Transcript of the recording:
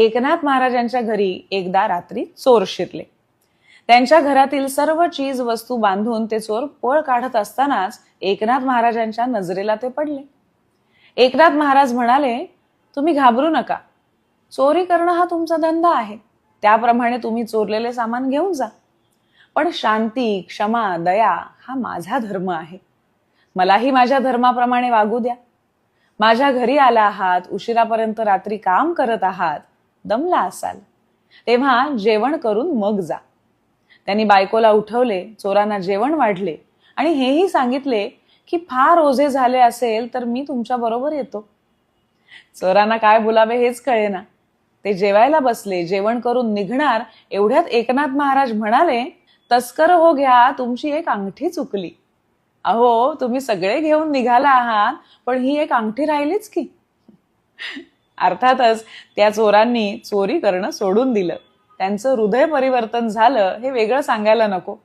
एकनाथ महाराजांच्या घरी एकदा रात्री चोर शिरले. त्यांच्या घरातील सर्व चीज वस्तू बांधून ते चोर पळ काढत असतानाच एकनाथ महाराजांच्या नजरेला ते पडले. एकनाथ महाराज म्हणाले, तुम्ही घाबरू नका. चोरी करणं हा तुमचा धंदा आहे, त्याप्रमाणे तुम्ही चोरलेले सामान घेऊन जा. पण शांती, क्षमा, दया हा माझा धर्म आहे. मलाही माझ्या धर्माप्रमाणे वागू द्या. माझ्या घरी आला आहात, उशिरापर्यंत रात्री काम करत आहात, दमला असाल, तेव्हा जेवण करून मग जा. त्यांनी बायकोला उठवले, चोरांना जेवण वाढले आणि हेही सांगितले की फार ओझे झाले असेल तर मी तुमच्या बरोबर येतो. चोरांना काय बोलावे हेच कळेना. ते जेवायला बसले. जेवण करून निघणार एवढ्यात एकनाथ महाराज म्हणाले, तस्कर हो घ्या, तुमची एक अंगठी चुकली. अहो, तुम्ही सगळे घेऊन निघाला आहात, पण ही एक अंगठी राहिलीच की. अर्थातच त्या चोरांनी चोरी करणं सोडून दिलं. त्यांचं हृदय परिवर्तन झालं हे वेगळं सांगायला नको.